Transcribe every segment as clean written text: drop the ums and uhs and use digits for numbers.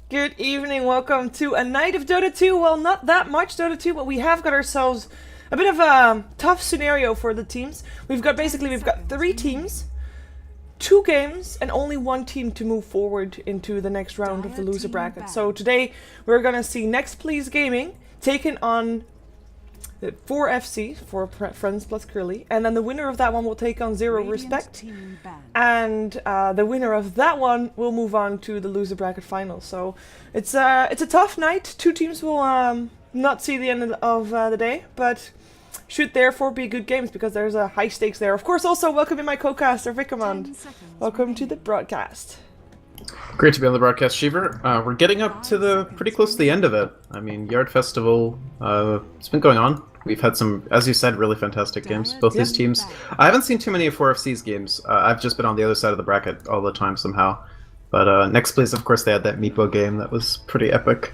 Good evening, welcome to a night of Dota 2. Well, not that much Dota 2, but we have got ourselves a bit of a tough scenario for the teams. We've got 3 teams, 2 games, and only 1 team to move forward into the next round of the loser bracket. So today we're gonna see neXtPlease Gaming taking on 4FC, for Friends plus Curly, and then the winner of that one will take on Zero Respect, and the winner of that one will move on to the loser bracket final. So it's a tough night. 2 teams will not see the end of the day, but should therefore be good games because there's a high stakes there. Of course, also welcoming my co-caster Vickermond. Welcome to the broadcast. Great to be on the broadcast, Shiver. We're getting up to pretty close to the end of it. I mean, Yard Festival, it's been going on. We've had some, as you said, really fantastic games, both these teams. I haven't seen too many of 4FC's games. I've just been on the other side of the bracket all the time somehow. But neXtPlease, of course, they had that Meepo game that was pretty epic.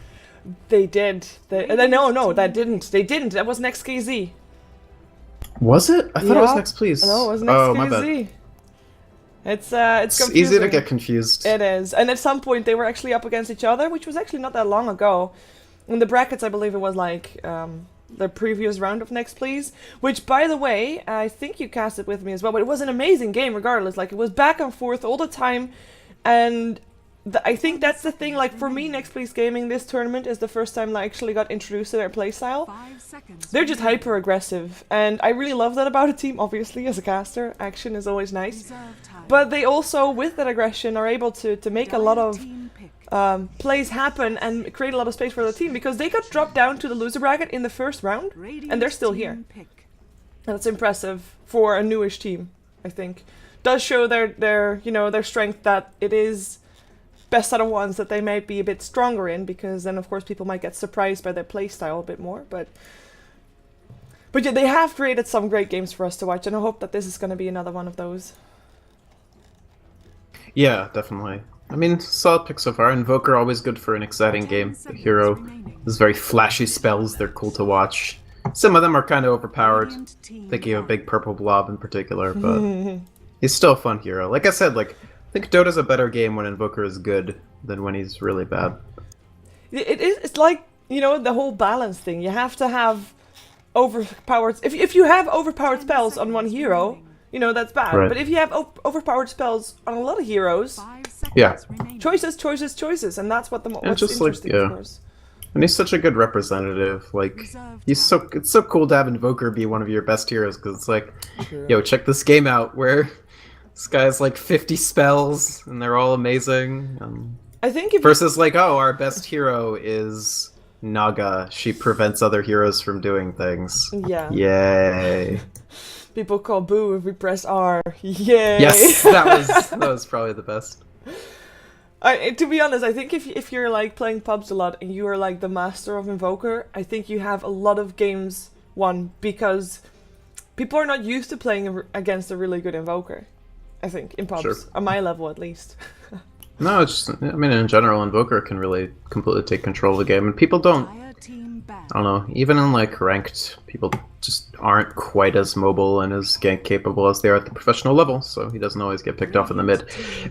They did. No, that didn't. They didn't. That was NextKZ. Was it? I thought it was neXtPlease. No, it was NextKZ. Oh, my bad. It's confusing. Easy to get confused. It is. And at some point they were actually up against each other, which was actually not that long ago. In the brackets, I believe it was like the previous round of neXtPlease, which, by the way, I think you cast it with me as well, but it was an amazing game regardless. Like, it was back and forth all the time, and I think that's the thing. Like, for me, neXtPlease Gaming, this tournament is the first time I actually got introduced to their playstyle. They're just hyper aggressive, and I really love that about a team. Obviously, as a caster, action is always nice, but they also, with that aggression, are able to make a lot of plays happen and create a lot of space for the team, because they got dropped down to the loser bracket in the first round and they're still here. That's impressive for a newish team, I think. Does show their strength, that it is best out of ones that they might be a bit stronger in, because then of course people might get surprised by their play style a bit more, but yeah, they have created some great games for us to watch, and I hope that this is going to be another one of those. Yeah, definitely. I mean, solid pick so far. Invoker, always good for an exciting game. The hero has very flashy spells, they're cool to watch. Some of them are kind of overpowered, thinking of a big purple blob in particular, but he's still a fun hero. Like I said, I think Dota's a better game when Invoker is good than when he's really bad. It's like, the whole balance thing. You have to have overpowered... If you have overpowered spells on one hero, that's bad. Right. But if you have overpowered spells on a lot of heroes... Yeah. Choices, and that's what's interesting, of course. And he's such a good representative. It's so cool to have Invoker be one of your best heroes, because it's like, yo, check this game out where this guy has 50 spells and they're all amazing. I think versus our best hero is Naga. She prevents other heroes from doing things. Yeah. Yay. People call boo if we press R. Yay. Yes, that was probably the best. To be honest, I think if you're playing pubs a lot and you are the master of Invoker, I think you have a lot of games won, because people are not used to playing against a really good Invoker. I think in pubs, Sure. on my level at least. No, in general, Invoker can really completely take control of the game, and people don't. I don't know, even in ranked, people just aren't quite as mobile and as gank capable as they are at the professional level, so he doesn't always get picked off in the mid.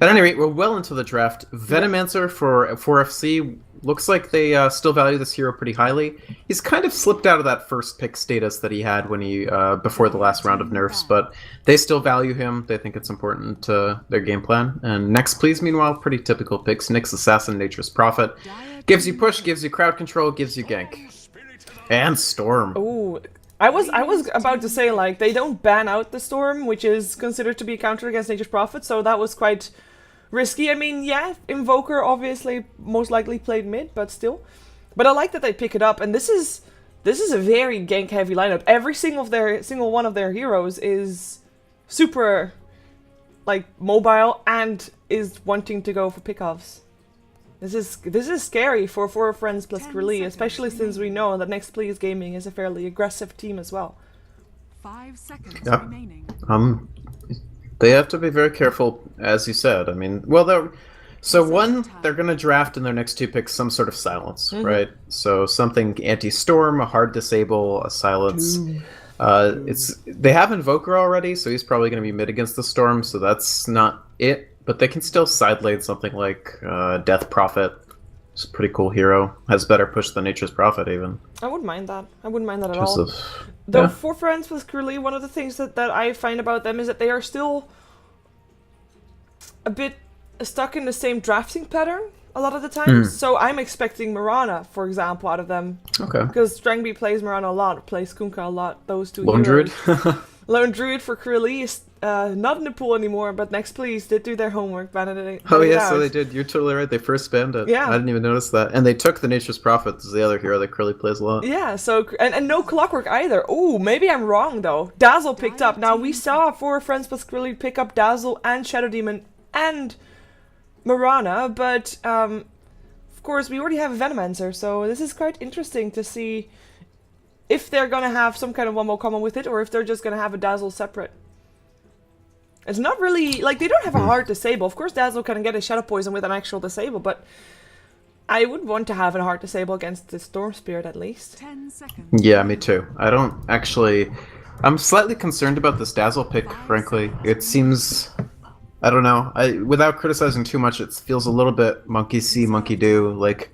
At any rate, we're well into the draft. Venomancer for 4FC, looks like they still value this hero pretty highly. He's kind of slipped out of that first pick status that he had when he before the last round of nerfs, but they still value him. They think it's important to their game plan. And neXtPlease, meanwhile, pretty typical picks. Nyx Assassin, Nature's Prophet. Gives you push, gives you crowd control, gives you gank. And Storm. Ooh, I was about to say, they don't ban out the Storm, which is considered to be counter against Nature's Prophet, so that was quite risky. I mean, yeah, Invoker obviously most likely played mid, but still. But I like that they pick it up, and this is a very gank heavy lineup. Every single one of their heroes is super mobile and is wanting to go for pickoffs. This is scary for Friends plus Curly, especially since we know that neXtPlease Gaming is a fairly aggressive team as well. 5 seconds remaining. They have to be very careful, as you said. I mean, they're going to draft in their next 2 picks some sort of silence, right? So something anti-storm, a hard disable, a silence. They have Invoker already, so he's probably going to be mid against the storm, so that's not it. But they can still side lane something like Death Prophet It's a pretty cool hero. Has better push than Nature's Prophet even. I wouldn't mind that. I wouldn't mind that at Just all. of, Though yeah. for friends with Curly, one of the things that I find about them is that they are still a bit stuck in the same drafting pattern a lot of the time. So I'm expecting Mirana, for example, out of them. Okay. Because Strangby plays Mirana a lot, plays Kunkka a lot, those two Lone heroes. Druid. Lone Druid for Curly is not in the pool anymore, but NextPlease did do their homework, banned it Oh it yeah, so out. they did. You're totally right. They first banned it. Yeah. I didn't even notice that. And they took the Nature's Prophet as the other hero that Curly plays a lot. Yeah, so and no Clockwork either. Oh, maybe I'm wrong though. Dazzle picked up. Now we saw for Friends with Curly pick up Dazzle and Shadow Demon and Mirana, but of course we already have a Venomancer, so this is quite interesting to see if they're gonna have some kind of one more common with it, or if they're just gonna have a Dazzle separate. It's not really like they don't have a hard disable. Of course, Dazzle can get a Shadow Poison with an actual disable, but I would want to have a hard disable against the Storm Spirit at least. 10 seconds. Yeah, me too. I don't actually... I'm slightly concerned about this Dazzle pick, frankly. It seems... I don't know. Without criticizing too much, it feels a little bit monkey see, monkey do. Like,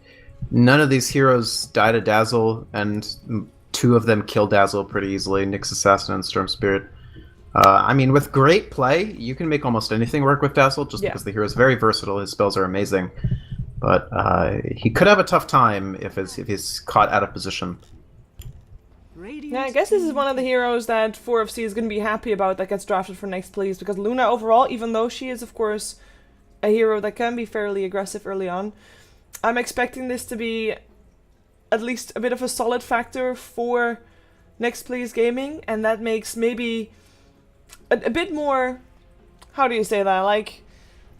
none of these heroes die to Dazzle, and two of them kill Dazzle pretty easily, Nyx Assassin and Storm Spirit. I mean, with great play, you can make almost anything work with Dazzle, just because the hero is very versatile, his spells are amazing. But he could have a tough time if he's caught out of position. Yeah, I guess this is one of the heroes that 4FC is going to be happy about that gets drafted for NextPlease, because Luna overall, even though she is of course a hero that can be fairly aggressive early on, I'm expecting this to be at least a bit of a solid factor for NextPlease gaming, and that makes maybe a bit more, how do you say that, like,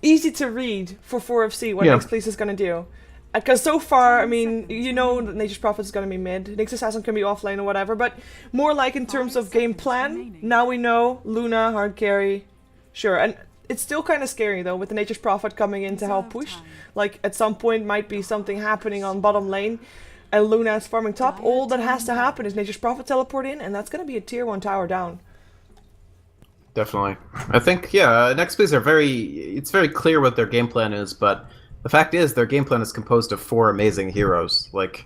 easy to read for 4FC what NextPlease is going to do. Because so far, I mean, you know that Nature's Prophet is going to be mid, Nyx Assassin can be offlane or whatever, but more like in terms of game plan, now we know Luna, hard carry, sure. And it's still kind of scary though, with the Nature's Prophet coming in to help push. Like, at some point might be something happening on bottom lane, and Luna is farming top. All that has to happen is Nature's Prophet teleport in, and that's going to be a tier 1 tower down. Definitely. I think, yeah, NextPlease are it's very clear what their game plan is, but the fact is their game plan is composed of 4 amazing heroes. Like,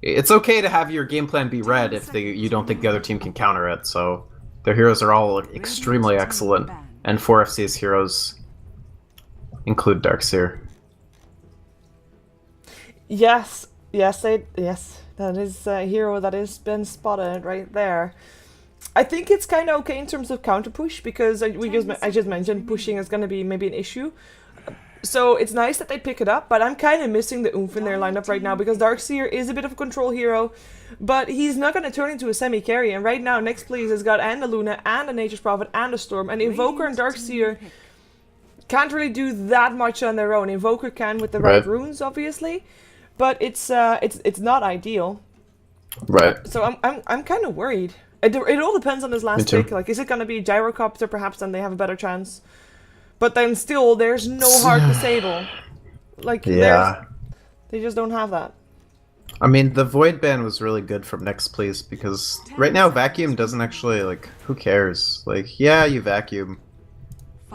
it's okay to have your game plan be red if you don't think the other team can counter it, so their heroes are all extremely excellent, and 4FC's heroes include Darkseer. Yes, that is a hero that has been spotted right there. I think it's kind of okay in terms of counter push, because I just mentioned pushing is going to be maybe an issue. So it's nice that they pick it up, but I'm kind of missing the oomph in their lineup right now, because Darkseer is a bit of a control hero, but he's not going to turn into a semi-carry, and right now NextPlease has got and a Luna, and a Nature's Prophet, and a Storm, and Invoker and Darkseer can't really do that much on their own. Invoker can with the right runes, obviously, but it's not ideal. Right. So I'm kind of worried. It all depends on his last pick. Like, is it going to be Gyrocopter? Perhaps then they have a better chance. But then still, there's no hard disable. Like, they just don't have that. I mean, the Void Ban was really good from NextPlease, because right now Vacuum doesn't actually, like, who cares? Like, yeah, you Vacuum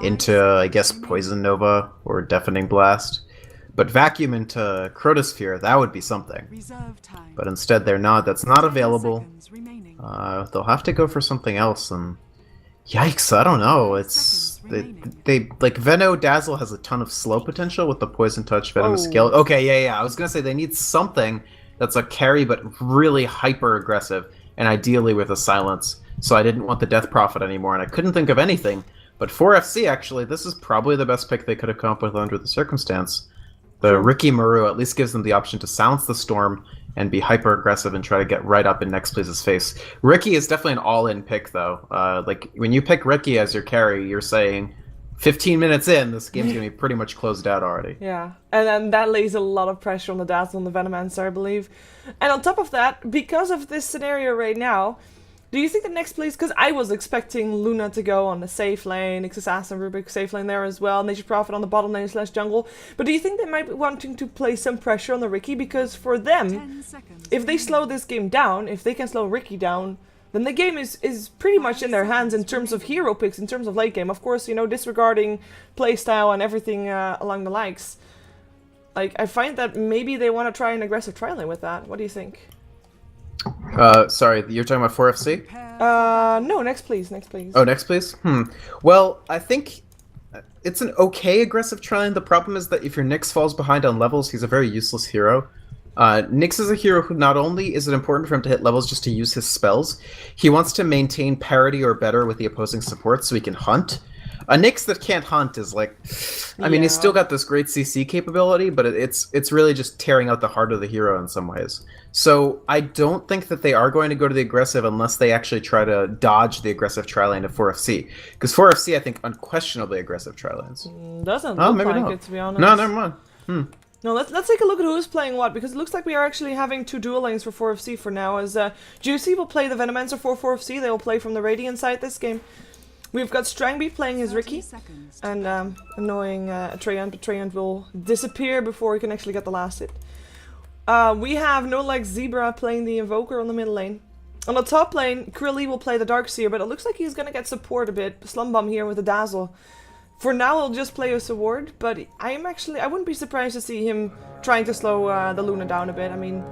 into, I guess, Poison Nova or Deafening Blast. But Vacuum into Chronosphere, that would be something. But instead they're not. That's not available. They'll have to go for something else, and yikes, I don't know. It's they like Veno Dazzle has a ton of slow potential with the Poison Touch, Venomous Skill. Okay, yeah. I was gonna say they need something that's a carry but really hyper aggressive, and ideally with a silence. So I didn't want the Death Prophet anymore, and I couldn't think of anything. But 4FC, actually, this is probably the best pick they could have come up with under the circumstance. The Ricky Maru at least gives them the option to silence the Storm and be hyper aggressive and try to get right up in NextPlease's face. Ricky is definitely an all-in pick, though. Like, when you pick Ricky as your carry, you're saying 15 minutes in, this game's gonna be pretty much closed out already. Yeah, and then that lays a lot of pressure on the Dazzle and the Venomancer, I believe. And on top of that, because of this scenario right now, do you think the NextPlease, because I was expecting Luna to go on the safe lane, Nyx Assassin, Rubik safe lane there as well, Nature's Prophet on the bottom lane / jungle, but do you think they might be wanting to play some pressure on the Ricky? Because for them, if they slow this game down, if they can slow Ricky down, then the game is pretty much in their hands in terms of hero picks, in terms of late game. Of course, you know, disregarding playstyle and everything along the likes. Like, I find that maybe they want to try an aggressive tri-lane with that. What do you think? Sorry, you're talking about 4FC? No, next please. Oh, neXtPlease? Well, I think it's an okay aggressive tri-lane. The problem is that if your Nyx falls behind on levels, he's a very useless hero. Nyx is a hero who not only is it important for him to hit levels just to use his spells, he wants to maintain parity or better with the opposing support so he can hunt. A Nyx that can't hunt is like... I mean, he's still got this great CC capability, but it's really just tearing out the heart of the hero in some ways. So I don't think that they are going to go to the aggressive unless they actually try to dodge the aggressive tri-lane of 4FC. Because 4FC, I think, unquestionably aggressive tri-lanes. Doesn't look maybe like not. it, to be honest. No, never mind. No, let's take a look at who's playing what, because it looks like we are actually having 2 dual lanes for 4FC for now, as Juicy will play the Venomancer for 4FC, they will play from the Radiant side this game. We've got Strangby playing his Ricky, and annoying Treyant, but Treyant will disappear before he can actually get the last hit. We have neXtZebra playing the Invoker on the middle lane. On the top lane, Krilly will play the Darkseer, but it looks like he's gonna get support a bit. Slumbum here with the Dazzle. For now, he'll just play as a ward, but I wouldn't be surprised to see him trying to slow the Luna down a bit. I mean,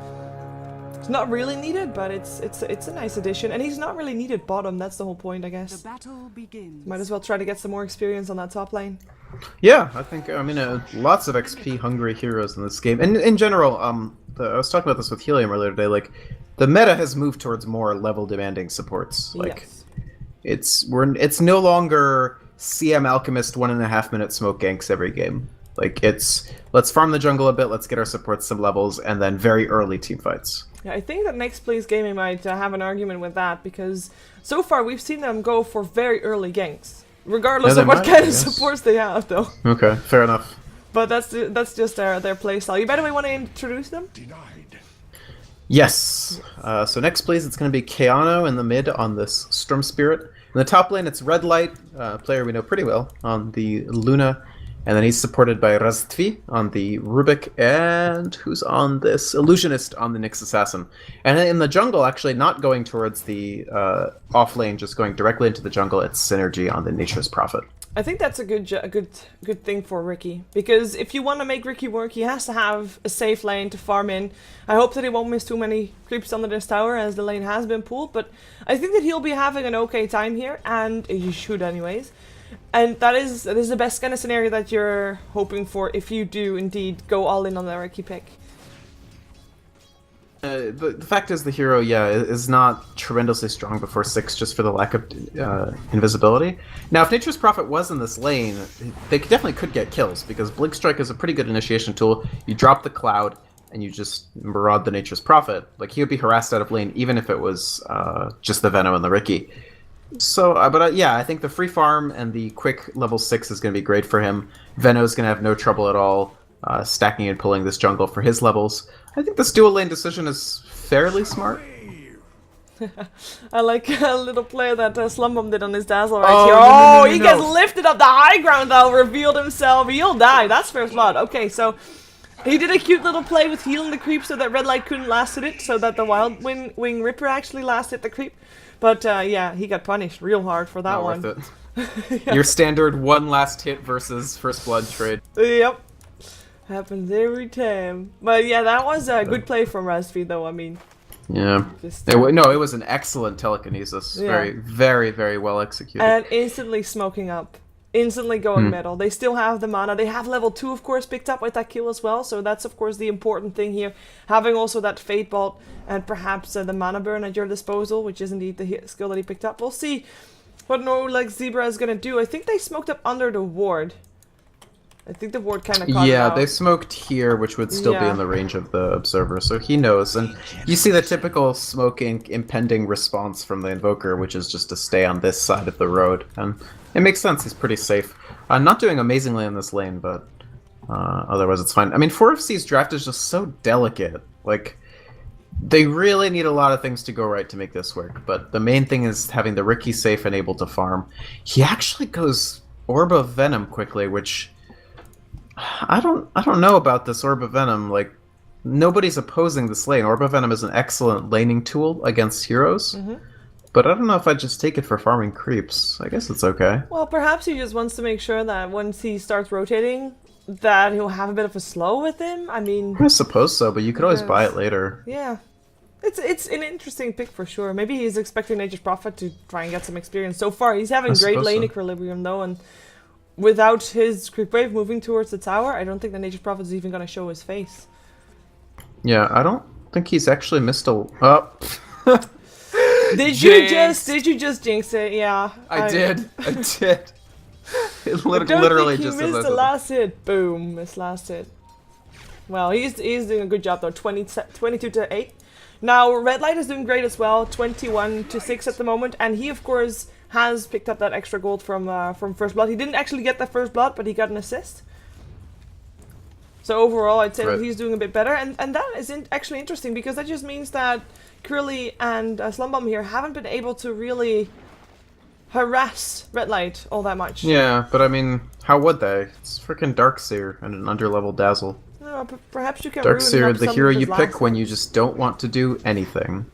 it's not really needed, but it's a nice addition, and he's not really needed bottom. That's the whole point, I guess. The battle begins. Might as well try to get some more experience on that top lane. Yeah, I think, I mean, lots of XP hungry heroes in this game. And in general, I was talking about this with Helium earlier today, like, the meta has moved towards more level demanding supports. Like, yes. It's no longer CM Alchemist 1.5 minute smoke ganks every game. Like, it's, let's farm the jungle a bit, let's get our supports some levels, and then very early team fights. Yeah, I think that neXtPlease Gaming might have an argument with that, because so far we've seen them go for very early ganks. Regardless of what kind of supports they have, though. Okay, fair enough. But that's just their playstyle. You better want to introduce them? Yes. So neXtPlease, it's going to be Keanu in the mid on this Storm Spirit. In the top lane, it's Red Light, player we know pretty well, on the Luna. And then he's supported by Raztvi on the Rubik, and who's on this? Illusionist on the Nyx Assassin. And in the jungle, actually not going towards the off lane, just going directly into the jungle, it's Synergy on the Nature's Prophet. I think that's a good thing for Ricky, because if you want to make Ricky work, he has to have a safe lane to farm in. I hope that he won't miss too many creeps under this tower, as the lane has been pulled, but I think that he'll be having an okay time here, and he should anyways. And that is the best kind of scenario that you're hoping for if you do indeed go all in on the Ricky pick. The fact is the hero, is not tremendously strong before 6 just for the lack of invisibility. Now, if Nature's Prophet was in this lane, they definitely could get kills, because Blink Strike is a pretty good initiation tool. You drop the Cloud, and you just maraud the Nature's Prophet. Like, he would be harassed out of lane, even if it was just the Venom and the Ricky. So, yeah, I think the free farm and the quick level 6 is going to be great for him. Veno's going to have no trouble at all stacking and pulling this jungle for his levels. I think this dual lane decision is fairly smart. I like a little play that Slumbum did on his Dazzle right here. Oh, he gets lifted up the high ground though, revealed himself. He'll die. That's first blood. Okay, so he did a cute little play with healing the creep so that Red Light couldn't last hit it, so that the Wild Wing Ripper actually last hit the creep. But yeah, he got punished real hard for that one. Worth it. Yeah. Your standard one last hit versus first blood trade. Yep. Happens every time. But yeah, that was a good play from Raztvi though, I mean. Yeah. It was an excellent telekinesis. Yeah. Very, very, very well executed. And instantly smoking up. Instantly going middle. They still have the mana. They have level 2, of course, picked up with that kill as well. So that's, of course, the important thing here. Having also that Fate Bolt and perhaps the mana burn at your disposal, which is indeed the skill that he picked up. We'll see what neXtZebra is going to do. I think they smoked up under the ward. I think the ward kind of caught it out. They smoked here, which would still be in the range of the Observer, so he knows. And you see the typical smoking, impending response from the Invoker, which is just to stay on this side of the road. And it makes sense, he's pretty safe. Not doing amazingly in this lane, but otherwise it's fine. I mean, 4FC's draft is just so delicate. Like, they really need a lot of things to go right to make this work, but the main thing is having the Ricky safe and able to farm. He actually goes Orb of Venom quickly, which I don't know about this Orb of Venom. Like, nobody's opposing this lane. Orb of Venom is an excellent laning tool against heroes, but I don't know if I'd just take it for farming creeps. I guess it's okay. Well, perhaps he just wants to make sure that once he starts rotating, that he'll have a bit of a slow with him. I mean, I suppose so, but you could always Yes. buy it later. yeah. It's an interesting pick for sure. Maybe he's expecting Nature's Prophet to try and get some experience. So far, he's having I great suppose lane so. equilibrium though, and without his creep wave moving towards the tower, I don't think the Nature's Prophet is even going to show his face. Yeah, I don't think he's actually missed a... Oh. Did Jinx. you just jinx it? Yeah. I did. I did. It I don't literally think he just as I missed the said last hit. Boom, missed last hit. Well, he's doing a good job though. 22 to 8. Now Red Light is doing great as well. 21 to 6 at the moment, and he of course has picked up that extra gold from First Blood. He didn't actually get the First Blood, but he got an assist. So overall, I'd say Right. that he's doing a bit better, and that is actually interesting because that just means that Curly and Slumbomb here haven't been able to really harass Red Light all that much. Yeah, but I mean, how would they? It's freaking Darkseer and an underlevel Dazzle. Perhaps you can ruin Darkseer, up the some hero of his you pick last when you hits. just don't want to do anything.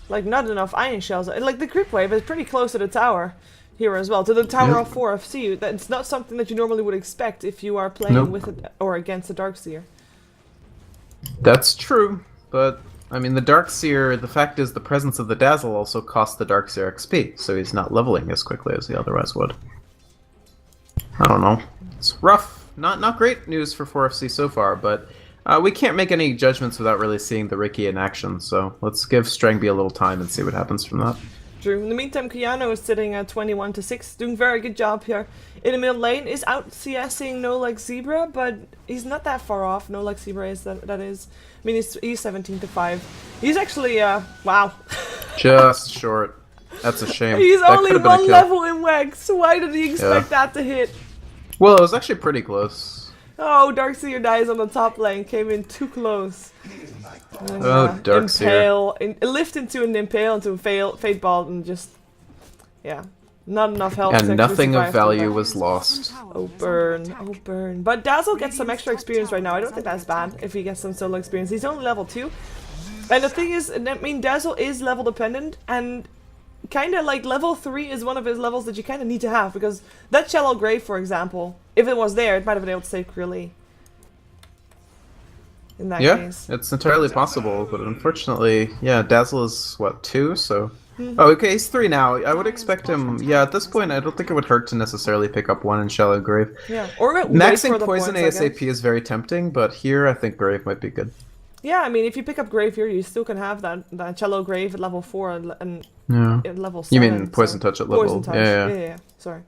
Like, not enough iron shells. Like, the creep wave is pretty close to the tower here as well. To the tower Yep. of 4 FC. That's not something that you normally would expect if you are playing Nope. with it or against a Darkseer. That's true, but I mean, the Darkseer, the fact is the presence of the Dazzle also costs the Darkseer XP, so he's not leveling as quickly as he otherwise would. I don't know. It's rough. Not great news for 4FC so far, but we can't make any judgments without really seeing the Ricky in action, so let's give Strangby a little time and see what happens from that. True. In the meantime, Kayano is sitting at 21 to 6, doing very good job here. In the middle lane is out CSing No Like Zebra, but he's not that far off. No Like Zebra is that is. I mean, he's 17 to 5. He's actually wow. Just short. That's a shame. He's That only could've been a one kill. level in Wex. Why did he expect that to hit? Well, it was actually pretty close. Oh, Darkseer dies on the top lane. Came in too close. And, Darkseer. Lift into an impale into a fade ball and just yeah, not enough health. to And actually nothing survive of through value that. was lost. Oh burn, oh burn. But Dazzle gets some extra experience right now. I don't think that's bad if he gets some solo experience. He's only level 2. And the thing is, I mean, Dazzle is level dependent, and kind of like level 3 is one of his levels that you kind of need to have, because that Shallow Grave, for example, if it was there, it might have been able to save Krilly. In that Yeah, case. it's entirely possible, but unfortunately, yeah, Dazzle is, what, 2, so... Oh, okay, he's 3 now. I would expect him... Yeah, at this point, I don't think it would hurt to necessarily pick up 1 in Shallow Grave. Yeah, or wait for Maxing the Poison points, I guess. ASAP is very tempting, but here I think Grave might be good. Yeah, I mean, if you pick up Grave here, you still can have that Shallow Grave at level 4 and Yeah. at level 7. You mean Poison Touch at level... Poison Touch. Yeah. Sorry.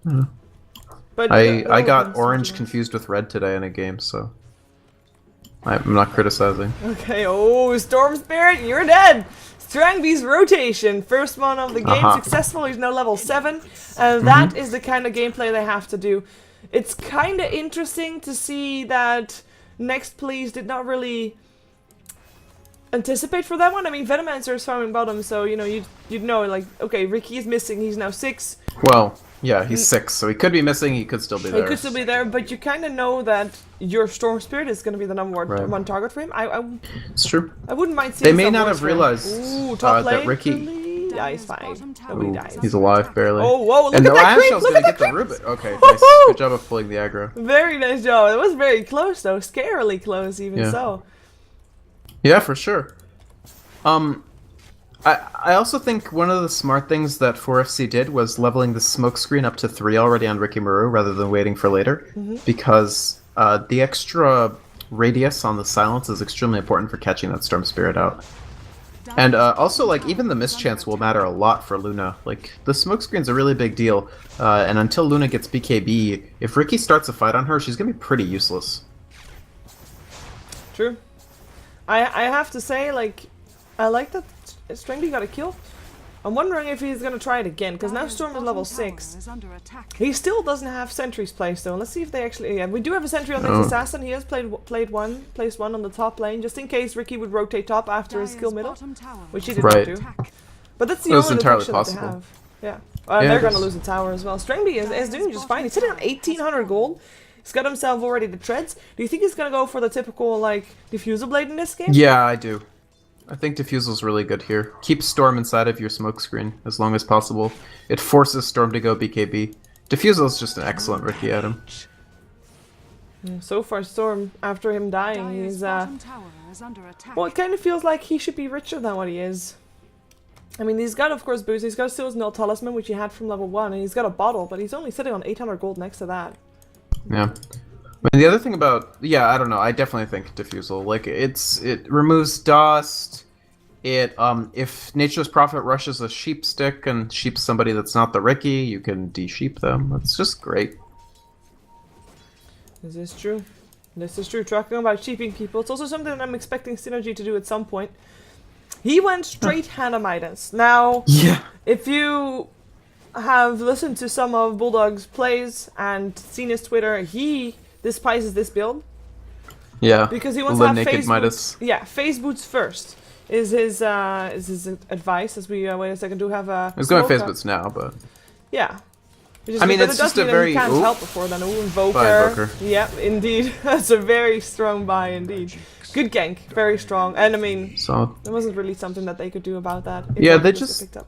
Yeah. But I got one's orange not confused with red today in a game, so... I'm not criticizing. Okay, oh, Storm Spirit, you're dead! Strangby's rotation, first one of the game, successful, he's now level 7, and that is the kind of gameplay they have to do. It's kind of interesting to see that neXtPlease did not really anticipate for that one. I mean, Venomancer is farming bottom, so, you know, you'd know, like, okay, Ricky is missing, he's now 6. Well, yeah, he's 6, so he could be missing, he could still be there. He could still be there, but you kind of know that your Storm Spirit is going to be the number one target for him. It's true. I wouldn't mind seeing They may some not worse have for him. realized Ooh, top that lane, Ricky... Krilly? Yeah, he's fine. Nobody Ooh, dies. he's alive, barely. Oh, whoa, look and at that creep! Ashell's Look gonna at that get the creep! Rubik. Okay, nice. Woohoo! Good job of pulling the aggro. Very nice job. It was very close, though. Scarily close, even Yeah. so. Yeah, for sure. I also think one of the smart things that 4FC did was leveling the smoke screen up to 3 already on Ricky Maru rather than waiting for later, because the extra radius on the silence is extremely important for catching that Storm Spirit out. And also, like, even the mischance will matter a lot for Luna. Like, the smoke screen's a really big deal, and until Luna gets BKB, if Ricky starts a fight on her, she's gonna be pretty useless. True. I have to say, like, I like that Strangby got a kill. I'm wondering if he's gonna try it again, because now Storm is level 6. He still doesn't have sentries placed though. Let's see if they actually... Yeah, we do have a sentry on next assassin. He has placed one on the top lane, just in case Ricky would rotate top after his skill middle, which he did not do. But that's the It was only entirely detection that they possible. have. Yeah. Yeah, they're it gonna is. lose the tower as well. Strangby is doing just fine. He's sitting on 1800 gold. He's got himself already the treads. Do you think he's gonna go for the typical, like, diffusal blade in this game? Yeah, I do. I think Diffusal's really good here. Keep Storm inside of your smoke screen as long as possible. It forces Storm to go BKB. Diffusal's just an excellent Ricky item. Yeah, so far, Storm, after him dying, Dire's he's bottom tower is under attack. well, it kind of feels like he should be richer than what he is. I mean, he's got, of course, boost. He's got Steel's Null Talisman, which he had from level 1, and he's got a bottle, but he's only sitting on 800 gold next to that. Yeah. I mean, the other thing about... Yeah, I don't know. I definitely think Diffusal. Like, it removes dust. It, if Nature's Prophet rushes a sheep stick and sheeps somebody that's not the Ricky, you can de-sheep them. That's just great. This is true. This is true. Talking about sheeping people, it's also something that I'm expecting Synergy to do at some point. He went straight Hannah Midas. Now, Yeah. if you have listened to some of Bulldog's plays and seen his Twitter, he despises this build Yeah. because he wants The to have naked phase Midas. boots. Yeah, phase boots first is his advice. As we wait a second, do have a. He's going smoke phase up. boots now, but... Yeah. Which is I mean, good, but it's it does just a mean that very- he can't ooh. help before then. Ooh, Invoker. Buy Invoker. Yep, indeed. That's a very strong buy indeed. Good gank, very strong. And I mean, So... there wasn't really something that they could do about that. If Yeah, Invoker they was just- picked up.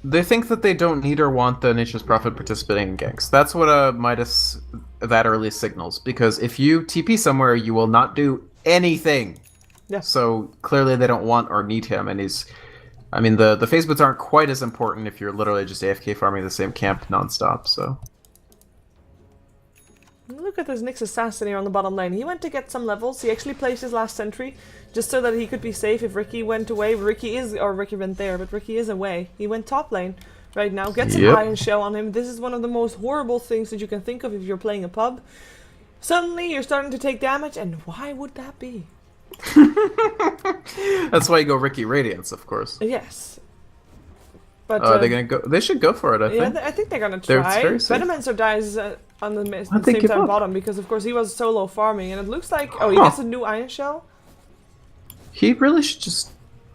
They think that they don't need or want the Nature's Prophet participating in ganks. That's what Midas that early signals. Because if you TP somewhere, you will not do anything. Yeah. So clearly they don't want or need him, and he's... I mean, the phase boots aren't quite as important if you're literally just AFK farming the same camp nonstop, so... Look at this Nyx Assassin here on the bottom lane. He went to get some levels. He actually placed his last sentry just so that he could be safe if Ricky went away. Ricky went there, but Ricky is away. He went top lane right now. Get some Yep. Iron Shell on him. This is one of the most horrible things that you can think of if you're playing a pub. Suddenly you're starting to take damage, and why would that be? That's why you go Ricky Radiance, of course. Yes. But Are they gonna go? They should go for it, I yeah, think. I think they're gonna They're try. very safe. Venomancer dies on the Why'd they same give time up? bottom because, of course, he was solo farming, and it looks like he Huh. gets a new Iron Shell. He really should just...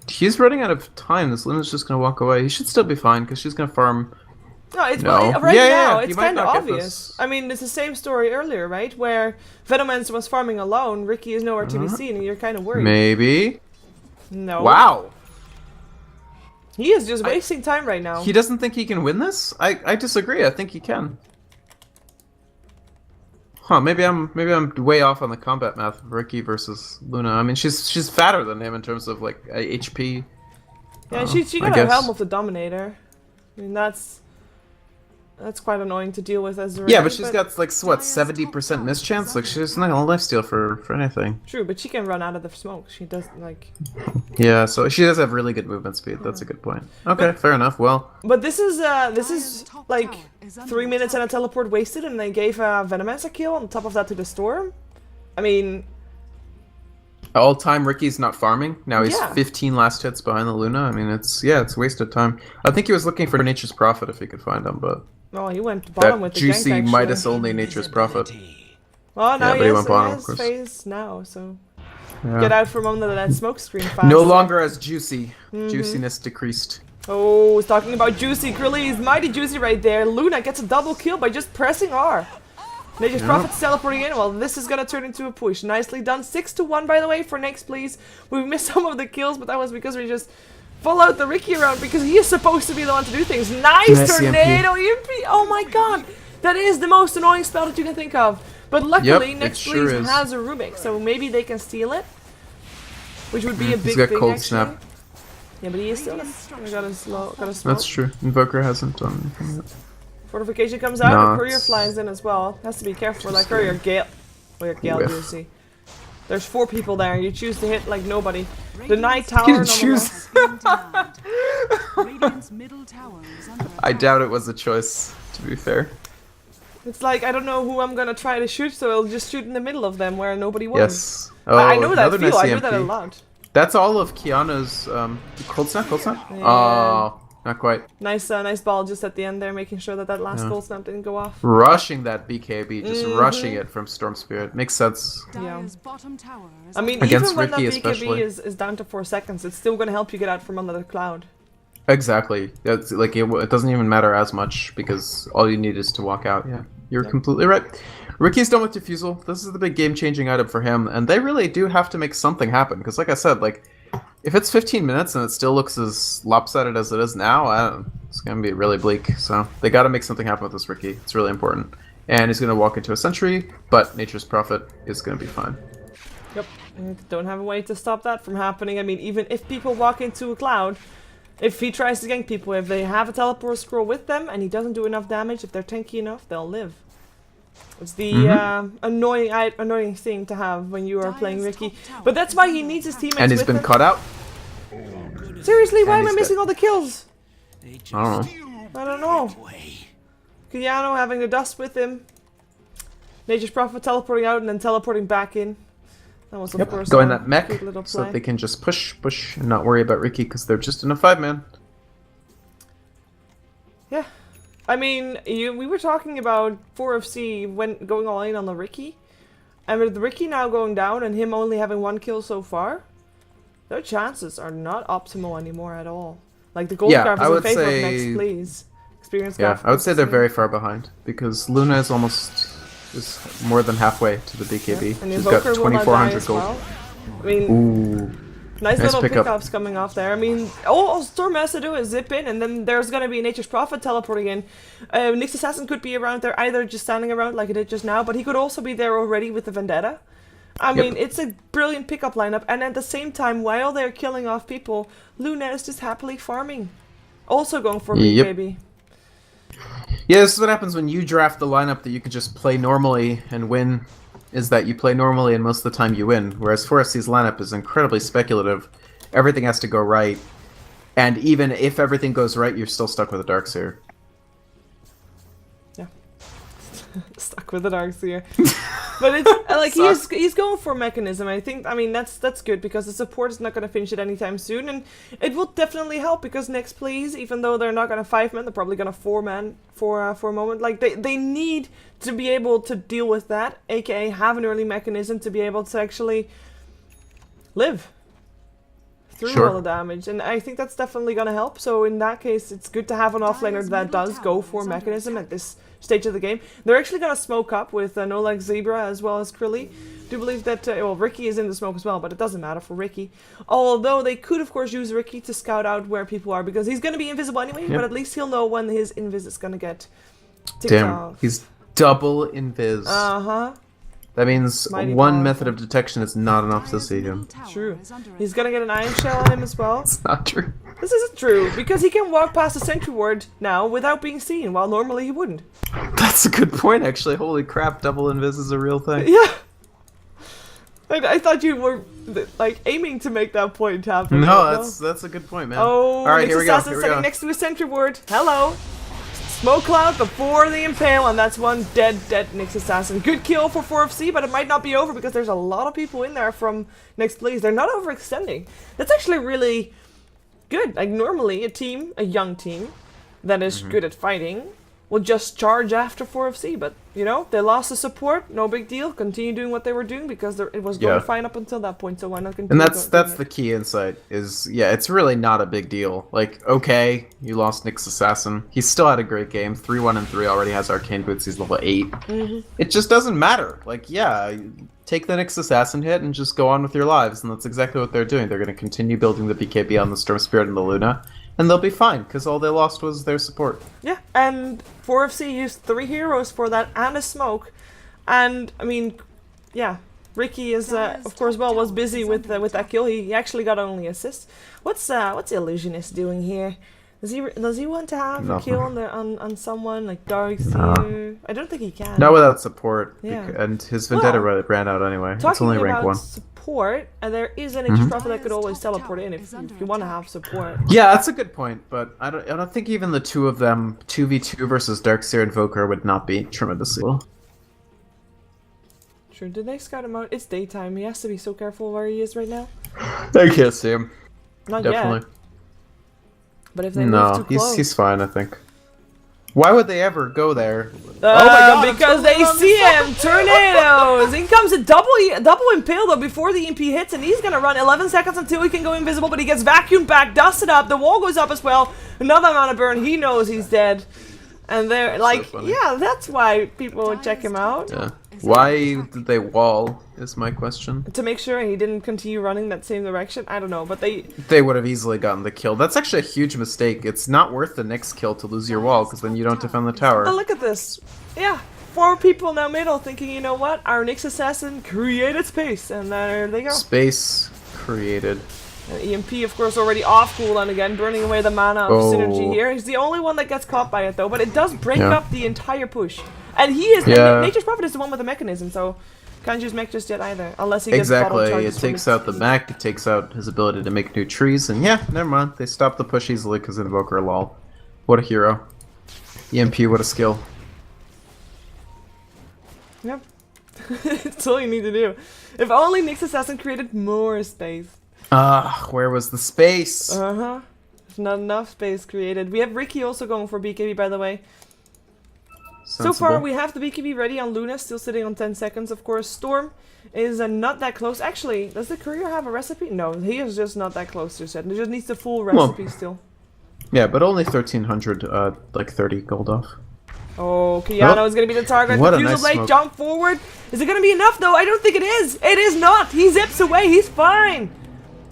He's running out of time. This Luna's just gonna walk away. He should still be fine, because she's gonna farm... No, it's No. right Yeah, now. he It's might kind of not get obvious. this. I mean, it's the same story earlier, right? Where Venomancer was farming alone, Ricky is nowhere to be seen, and you're kind of worried. Maybe? No. Wow! He is just wasting time right now. He doesn't think he can win this? I disagree. I think he can. Huh, maybe I'm way off on the combat math of Ricky versus Luna. I mean, she's fatter than him in terms of like HP. Yeah, she I got a guess. Helm of the Dominator. I mean, that's quite annoying to deal with as a Yeah, rank, but she's got like what 70% mischance. Like she's not gonna lifesteal for anything. True, but she can run out of the smoke. She doesn't like. Yeah, so she does have really good movement speed. That's a good point. Okay, fair enough. Well, But this is like 3 minutes and a teleport wasted, and they gave Venomancer kill on top of that to the Storm. I mean, all time Ricky's not farming. Now he's Yeah. 15 last hits behind the Luna. I mean, it's wasted time. I think he was looking for Nature's Prophet if he could find him, but well, he went bottom with that the gank, juicy actually. Midas only Nature's Prophet. Well, now Yeah, but he went bottom, he of has course. phase now, so Yeah. get out from under that smoke screen fast. No longer as juicy. Mm-hmm. Juiciness decreased. Oh, he's talking about juicy. Grilly is mighty juicy right there. Luna gets a double kill by just pressing R. Nature's Prophet's teleporting in. Well, this is gonna turn into a push. Nicely done. 6-1, by the way, for neXtPlease. We missed some of the kills, but that was because we just followed the Ricky around because he is supposed to be the one to do things. Nice Nice tornado EMP. Oh my god. That is the most annoying spell that you can think of. But luckily, Yep, it neXtPlease sure is. has a Rubik, so maybe they can steal it. Which would be a big He's got thing, cold actually. snap. Yeah, but he is still got a smoke. That's true. Invoker hasn't done anything yet. Fortification comes out, No, the courier it's- flies in as well. Has to be careful with that courier Gale. Oh, your Gale Whiff. juicy. There's 4 people there. You choose to hit like nobody. The Night Tower. You nonetheless. I doubt it was a choice, to be fair. It's like I don't know who I'm gonna try to shoot, so I'll just shoot in the middle of them where nobody was. Yes. Oh, I know that another feel. nice I do that a EMP. lot. That's all of Kiana's cold snap. Cold snap. Yeah. Oh, not quite. Nice ball just at the end there, making sure that that last gold snap didn't go off. Rushing that BKB, just Mm-hmm. rushing it from Storm Spirit makes sense. Yeah. Bottom tower is I mean, Against even when Ricky that BKB especially. is down to 4 seconds, it's still gonna help you get out from under the cloud. Exactly. That's like it doesn't even matter as much because all you need is to walk out. Yeah, you're completely right. Ricky's done with Diffusal. This is the big game-changing item for him, and they really do have to make something happen. Because, like I said, like if it's 15 minutes and it still looks as lopsided as it is now, it's gonna be really bleak. So they got to make something happen with this Ricky. It's really important. And he's going to walk into a sentry, but Nature's Prophet is going to be fine. Yep. And don't have a way to stop that from happening. I mean, even if people walk into a cloud, if he tries to gank people, if they have a teleport scroll with them and he doesn't do enough damage, if they're tanky enough, they'll live. It's the annoying thing to have when you are playing Ricky. But that's why he needs his teammates And he's with been him. caught out. Seriously, why And am I he's missing dead. all the kills? I don't know. I don't know. Kiyano having the dust with him. Nature's Prophet teleporting out and then teleporting back in. That was of course Going a that mech good little so play. that they can just push, and not worry about Ricky because they're just in a 5-man. Yeah. I mean, we were talking about 4FC when going all in on the Ricky. And with Ricky now going down and him only having 1 kill so far, their chances are not optimal anymore at all. Like the gold graph I is in would favor of say- neXtPlease. Experience Yeah, graph I would say they're is- very far behind because Luna is more than halfway to the BKB. And She's got Invoker will not die 2,400 as gold. well. I mean, Ooh. nice Nice little pickup. pickups coming off there. I mean, all Storm has to do is zip in, and then there's gonna be Nature's Prophet teleporting in. Nyx Assassin could be around there, either just standing around like it did just now, but he could also be there already with the Vendetta. I mean, it's a brilliant pickup lineup, and at the same time, while they're killing off people, Luna is just happily farming. Also going for Yep. BKB. Yeah, this is what happens when you draft the lineup that you could just play normally and win, is that you play normally and most of the time you win, whereas 4FC's lineup is incredibly speculative. Everything has to go right, and even if everything goes right, you're still stuck with a Darkseer. Yeah. Stuck with the Darkseer. But it's like he's going for mechanism. I mean that's good because the support is not going to finish it anytime soon, and it will definitely help because neXtPlease, even though they're not going to 5-man, they're probably going to 4-man for a moment. Like they need to be able to deal with that, aka have an early mechanism to be able to actually live through all the damage, and I think that's definitely going to help. So in that case, it's good to have an offlaner that does go for mechanism at this stage of the game. They're actually going to smoke up with No Leg Zebra as well as Krilly. Do believe that well, Ricky is in the smoke as well, but it doesn't matter for Ricky. Although they could of course use Ricky to scout out where people are because he's going to be invisible anyway. But at least he'll know when his invis is going to get ticked off. He's double invis. That means Mighty one powerful. method of detection is not enough to see him. True. He's gonna get an iron shell on him as well. It's not true. This isn't true, because he can walk past the sentry ward now without being seen, while normally he wouldn't. That's a good point, actually. Holy crap, double invis is a real thing. Yeah! I thought you were, like, aiming to make that point happen. No, that's a good point, man. Oh, Alright, here we go. Assassin standing next to a sentry ward. Hello! Smoke cloud before the impale, and that's one dead Nyx Assassin. Good kill for 4FC, but it might not be over because there's a lot of people in there from neXtPlease. They're not overextending. That's actually really good. Like normally a young team that is good at fighting will just charge after 4FC, but you know, they lost the support, no big deal. Continue doing what they were doing because it was going fine up until that point, so why not continue? And that's the key insight is, yeah, it's really not a big deal. Like, okay, you lost Nyx Assassin. He still had a great game. 3-1 and 3 already has Arcane Boots. He's level 8. It just doesn't matter. Like, yeah, take the Nyx Assassin hit and just go on with your lives. And that's exactly what they're doing. They're going to continue building the BKB on the Storm Spirit and the Luna. And they'll be fine, because all they lost was their support. Yeah, and 4FC used 3 heroes for that and a smoke. And, I mean, yeah, Ricky is, of course, was busy with that kill. He actually got only assists. What's Illusionist doing here? Does he want to have a kill on someone like Darkseer? I don't think he can. Not without support. Yeah. And his Vendetta ran out anyway. It's only rank 1. Support, and there is an Nature's Prophet that could always teleport in if you want to have support. Yeah, that's a good point, but I don't think even the two of them, 2v2 versus Darkseer and Invoker, would not be tremendously well. Sure, did they scout him out? It's daytime. He has to be so careful where he is right now. I can't see him. Not Definitely. yet. But if they move too close, he's fine, I think. Why would they ever go there? oh my god! Because they see him! Tornadoes! In comes a double impale though before the EMP hits, and he's gonna run 11 seconds until he can go invisible, but he gets vacuumed back, dusted up, the wall goes up as well. Another amount of burn, he knows he's dead. And they're like, funny. yeah, that's why people would check him out. Yeah. Why did they wall, is my question. To make sure he didn't continue running that same direction. I don't know, but They would have easily gotten the kill. That's actually a huge mistake. It's not worth the next kill to lose your wall, because then you don't defend the tower. oh, look at this. Yeah. 4 people now middle thinking, you know what? Our Nyx assassin created space, and there they go. Space created. And EMP, of course, already off cooldown again, burning away the mana of synergy here. He's the only one that gets caught by it, though, but it does break up the entire push. And he is, and Nature's Prophet is the one with the mechanism, so can't use mech just yet either, unless he gets bottle charges. It takes out the mech, it takes out his ability to make new trees, and yeah, never mind. They stop the push easily because Invoker lol. What a hero. EMP, what a skill. Yep. That's all you need to do. If only Nyx Assassin created more space. Where was the space? Uh-huh. There's not enough space created. We have Ricky also going for BKB, by the way. Sensible. So far, we have the BKB ready on Luna, still sitting on 10 seconds, of course. Storm is not that close. Actually, does the courier have a recipe? No, he is just not that close to set. He just needs the full recipe still. Yeah, but only 1,300, like 30 gold off. Oh, Kiano is going to be the target. What a Fusel nice Blade, smoke. jump forward. Is it going to be enough, though? I don't think it is. It is not. He zips away. He's fine.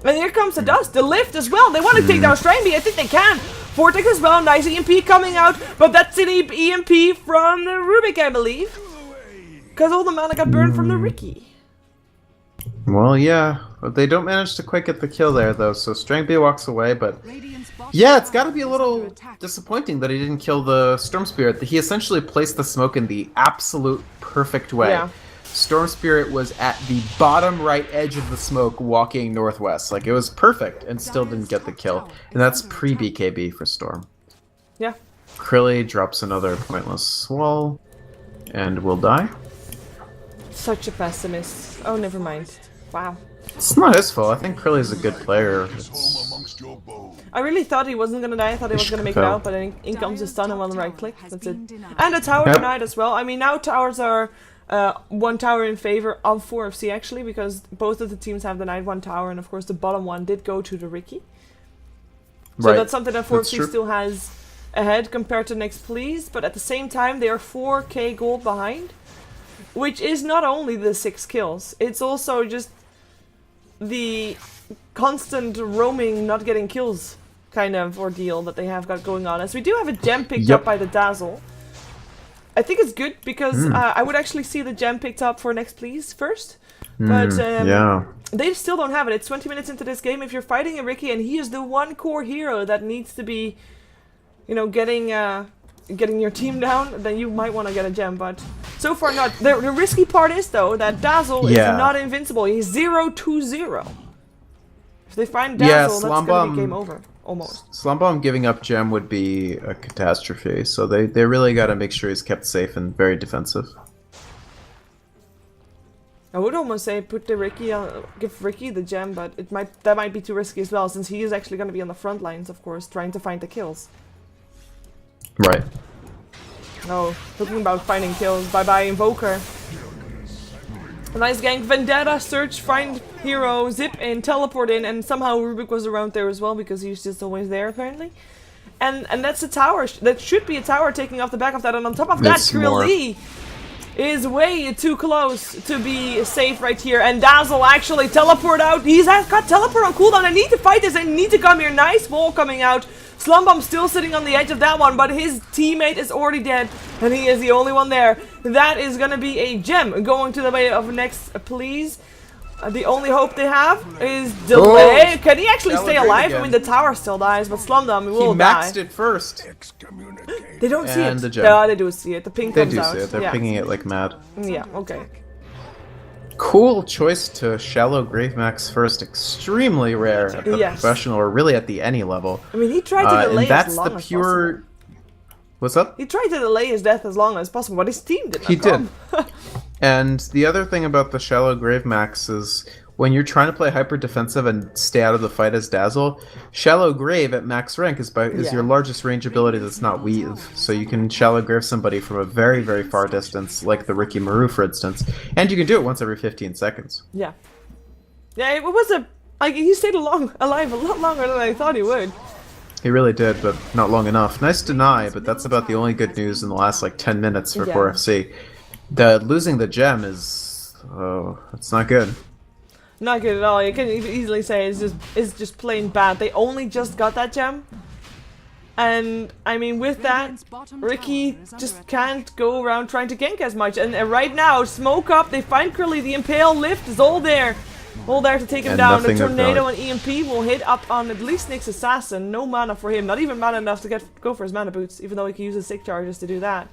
And here comes the dust. The lift as well. They want to take down Strainby. I think they can. Vortex as well. Nice EMP coming out. But that's an EMP from the Rubik, I believe. Because all the mana got burned from the Ricky. Well, yeah. But they don't manage to quite get the kill there, though. So Strength walks away, but... Yeah, it's got to be a little disappointing that he didn't kill the Storm Spirit. He essentially placed the smoke in the absolute perfect way. Yeah. Storm Spirit was at the bottom right edge of the smoke walking northwest. Like, it was perfect and still didn't get the kill. And that's pre-BKB for Storm. Yeah. Krilly drops another pointless wall and will die. Such a pessimist. Oh, never mind. Wow. It's not his fault. I think Krilly's a good player. I really thought he wasn't gonna die. I thought he was gonna make it out, but then in comes the stun and one right click. That's it. And a tower denied as well. I mean, now towers are one tower in favor of 4FC actually, because both of the teams have denied one tower, and of course the bottom one did go to the Ricky. So that's something that 4FC still has ahead compared to neXtPlease, but at the same time they are 4k gold behind, which is not only the 6 kills, it's also just the constant roaming, not getting kills kind of ordeal that they have got going on. As we do have a gem picked up by the Dazzle. I think it's good because I would actually see the gem picked up for neXtPlease first. But they still don't have it. It's 20 minutes into this game. If you're fighting a Ricky and he is the one core hero that needs to be, you know, getting your team down, then you might want to get a gem, but so far not. The risky part is, though, that Dazzle is not invincible. He's 0-2-0. If they find Dazzle, that's going to be game over. Almost. Slumbomb giving up gem would be a catastrophe, so they really got to make sure he's kept safe and very defensive. I would almost say put the Ricky on, give Ricky the gem, but that might be too risky as well, since he is actually going to be on the front lines, of course, trying to find the kills. Right. Oh, talking about finding kills. Bye-bye, Invoker. A nice gank. Vendetta, search, find hero, zip in, teleport in, and somehow Rubik was around there as well, because he's just always there, apparently. And that's a tower. That should be a tower taking off the back of that, and on top of that, Krilly is way too close to be safe right here. And Dazzle actually teleport out. He's got teleport on cooldown. I need to fight this. I need to come here. Nice wall coming out. Slumbomb still sitting on the edge of that one, but his teammate is already dead, and he is the only one there. That is gonna be a gem going to the way of neXtPlease. The only hope they have is delay. Can he actually stay alive? Again. I mean, the tower still dies, but Slumbomb will die. He maxed it first. They don't see it. The No, they do see it. The ping comes out. They do see it. They're pinging it like mad. Yeah, okay. Cool choice to shallow grave max first. Extremely rare at the professional, or really at the any level. I mean, he tried to delay as long as possible. What's up? He tried to delay his death as long as possible, but his team did not. He did. And the other thing about the shallow grave max is when you're trying to play hyper defensive and stay out of the fight as Dazzle, shallow grave at max rank is your largest range ability that's not weave. So you can shallow grave somebody from a very, very far distance, like the Ricky Maru, for instance, and you can do it once every 15 seconds. Yeah. Yeah, it was he stayed alive a lot longer than I thought he would. He really did, but not long enough. Nice deny, but that's about the only good news in the last like 10 minutes for 4FC. Losing the gem is, it's not good. Not good at all. You can easily say it's just plain bad. They only just got that gem. And I mean, with that, Radiant's bottom Ricky tower is under just attack. can't go around trying to gank as much. And right now, smoke up, they find Curly, the Impale lift is all there. All there to take him And down. The nothing of Tornado value. and EMP will hit up on at least Nyx Assassin. No mana for him, not even mana enough to go for his mana boots, even though he can use his sick charges to do that.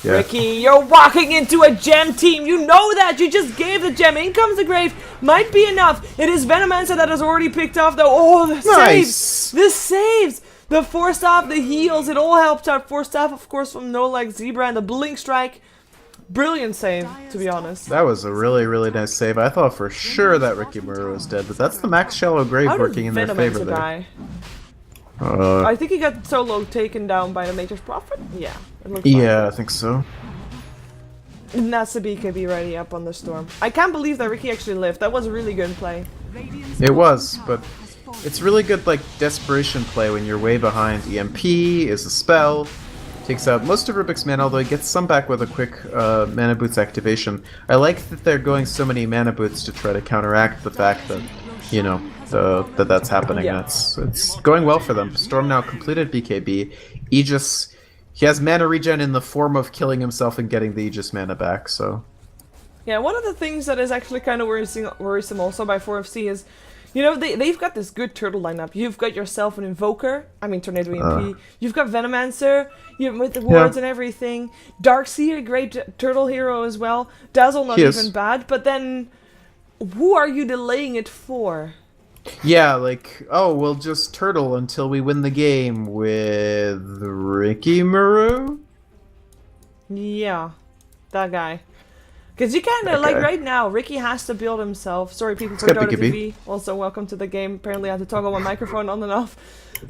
Yeah. Ricky, you're walking into a gem team. You know that. You just gave the gem. In comes the grave. Might be enough. It is Venomancer that has already picked off though. Oh, the Nice. saves. The saves. The Force Staff, the heals. It all helped out. Force Staff, of course, from No Leg Zebra and the Blink Strike. Brilliant save, to be honest. That was a really, really nice save. I thought for sure that Ricky Muru was dead, but that's the Max Shallow Grave How did working in their favor Venomancer there. die? Uh, I think he got solo taken down by the Nature's Prophet. Yeah, it looks yeah, I think so. like it. And that's the BKB ready up on the storm. I can't believe that Ricky actually lived. That was a really good play. Radiant's It was, bottom but tower has fallen. it's really good, like, desperation play when you're way behind. EMP is a spell, takes out most of Rubik's mana, although he gets some back with a quick mana boots activation. I like that they're going so many mana boots to try to counteract the fact that, you know, that's happening. Yeah. It's going well for them. Storm now completed BKB. Aegis, he has mana regen in the form of killing himself and getting the Aegis mana back, so... Yeah, one of the things that is actually kind of worrisome also by 4FC is, you know, they've got this good turtle lineup. You've got yourself an Invoker, I mean Tornado EMP. You've got Venomancer, with the wards and everything. Darkseer, a great turtle hero as well. Dazzle, not He is. even bad. But then, who are you delaying it for? Yeah, like, oh, we'll just turtle until we win the game with Ricky Muru? Yeah, that guy. Because you kind of, That like, guy. right now, Ricky has to build himself. Sorry, people for got Dota BKB. TV. Also, welcome to the game. Apparently, I had to toggle my microphone on and off.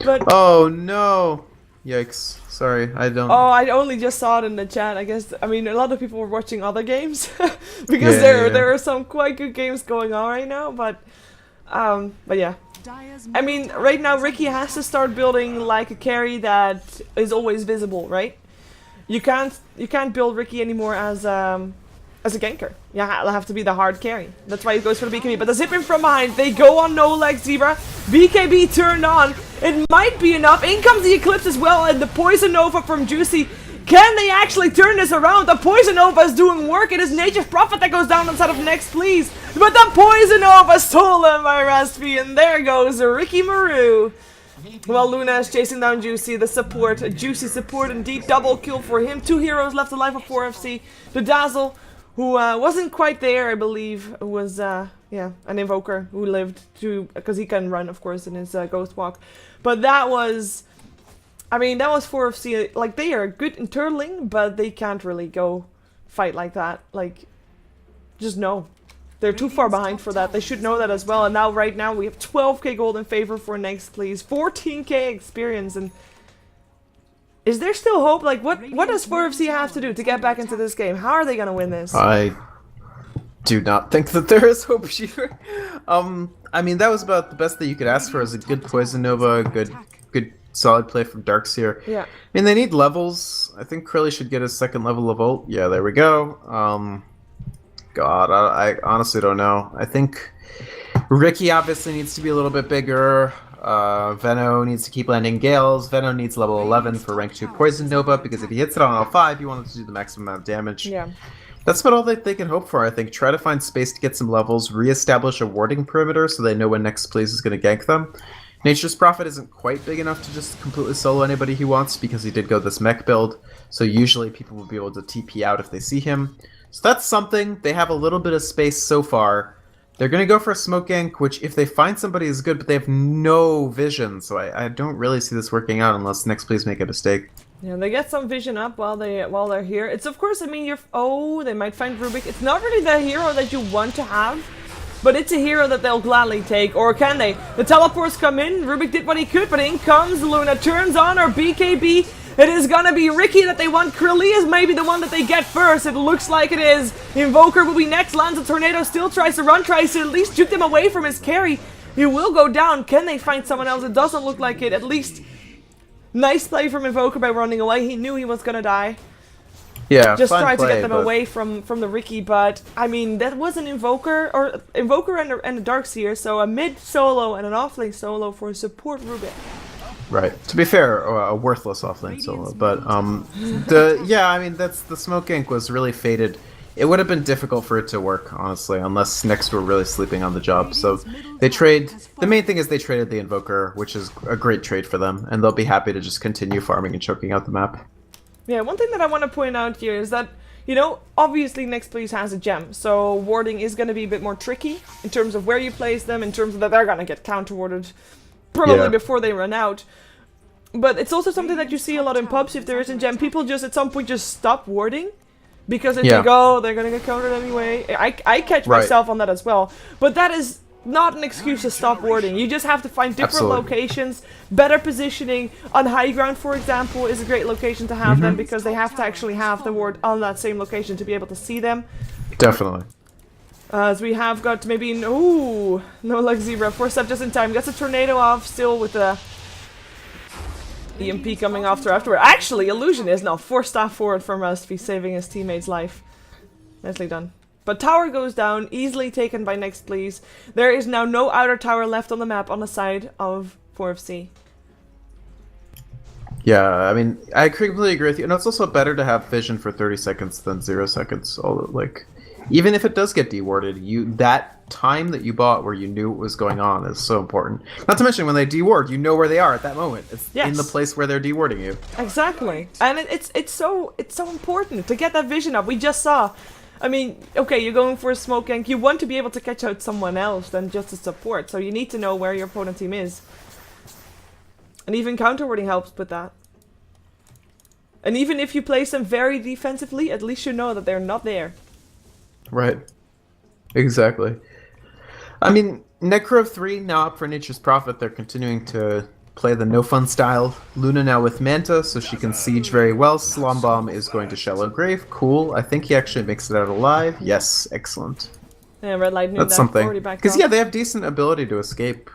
But, Oh, no! Yikes. Sorry, I don't... oh, I only just saw it in the chat. I guess, I mean, a lot of people were watching other games. Because Yeah. there are some quite good games going on right now. But yeah. Dire's I mean, right now, Ricky has to start building, like, a carry that is always visible, right? You can't build Ricky anymore as a ganker. Yeah, it'll have to be the hard carry. That's why he goes for the BKB. But the zip in from behind, they go on No Leg Zebra. BKB turned on. It might be enough. In comes the Eclipse as well, and the Poison Nova from Juicy. Can they actually turn this around? The Poison Nova is doing work. It is Nature's Prophet that goes down inside of neXtPlease. But the Poison Nova stolen by Raspy, and there goes Ricky Muru. Well, Luna is chasing down Juicy, the support. A Juicy support indeed. Double kill for him. 2 heroes left alive of 4FC. The Dazzle, who wasn't quite there, I believe, was, yeah, an Invoker who lived to, because he can run, of course, in his Ghost Walk. But that was, I mean, that was 4FC. Like, they are good in turtling, but they can't really go fight like that. Like, just no. They're too far behind for that. They should know that as well. And now, right now, we have 12k gold in favor for neXtPlease. 14k experience. And is there still hope? Like, what does 4FC have to do to get back into this game? How are they going to win this? I do not think that there is hope here. I mean, that was about the best that you could ask for, is a good Poison Nova, a good solid play from Darkseer. Yeah. I mean, they need levels. I think Curly should get his second level of ult. Yeah, there we go. God, I honestly don't know. I think Ricky obviously needs to be a little bit bigger. Veno needs to keep landing Gales. Veno needs level 11 for rank 2 Poison Nova, because if he hits it on L5, you want it to do the maximum amount of damage. Yeah. That's about all that they can hope for, I think. Try to find space to get some levels, re-establish a warding perimeter so they know when neXtPlease is going to gank them. Nature's Prophet isn't quite big enough to just completely solo anybody he wants, because he did go this mech build, so usually people will be able to TP out if they see him. So that's something. They have a little bit of space so far. They're going to go for a smoke gank, which if they find somebody is good, but they have no vision, so I don't really see this working out unless neXtPlease make a mistake. Yeah, they get some vision up while they're here. It's, of course, I mean, they might find Rubik. It's not really the hero that you want to have, but it's a hero that they'll gladly take. Or can they? The teleports come in. Rubik did what he could, but in comes Luna. Turns on her BKB. It is gonna be Ricky that they want. Curly is maybe the one that they get first. It looks like it is. Invoker will be next. Lands a tornado. Still tries to run. Tries to at least juke them away from his carry. He will go down. Can they find someone else? It doesn't look like it. At least, nice play from Invoker by running away. He knew he was gonna die. Yeah, Just fine trying to play, get them but- away from the Ricky, but I mean that was an Invoker and a Darkseer, so a mid solo and an off lane solo for support Rubik. Right. To be fair, a worthless offlane solo, but I mean that's the smoke ink was really faded. It would have been difficult for it to work, honestly, unless Nyx were really sleeping on the job. So they trade. The main thing is they traded the Invoker, which is a great trade for them, and they'll be happy to just continue farming and choking out the map. Yeah, one thing that I want to point out here is that, you know, obviously neXtPlease has a gem, so warding is going to be a bit more tricky in terms of where you place them, in terms of that they're going to get counter-warded probably before they run out. But it's also something that you see a lot in pubs. If there isn't gem, people just at some point just stop warding. Because they think, oh, they're gonna get countered anyway. I catch myself on that as well. But that is not an excuse to stop warding. You just have to find different locations, better positioning. On high ground, for example, is a great location to have them, because they have to actually have the ward on that same location to be able to see them. Definitely. As we have got maybe, no luck Zebra. 4-step just in time. Gets a tornado off still with the EMP coming afterward. Actually, Illusionist now 4-staff forward from Rusty, saving his teammate's life. Nicely done. But tower goes down, easily taken by neXtPlease. There is now no outer tower left on the map on the side of 4FC. Yeah, I mean, I completely agree with you. And it's also better to have vision for 30 seconds than 0 seconds. Although, like, even if it does get dewarded, that time that you bought where you knew what was going on is so important. Not to mention, when they deward, you know where they are at that moment. It's in the place where they're dewarding you. Exactly. And it's so important to get that vision up. We just saw, I mean, okay, you're going for a smoke gank. You want to be able to catch out someone else than just a support. So you need to know where your opponent team is. And even counter-warding helps with that. And even if you place them very defensively, at least you know that they're not there. Right. Exactly. I mean, Necro 3 now up for Nature's Prophet. They're continuing to play the no fun style. Luna now with Manta, so she can siege very well. Slombomb is going to Shallow Grave. Cool. I think he actually makes it out alive. Yes, excellent. Yeah, Red Light knew That's that. something. Because yeah, they have decent ability to escape.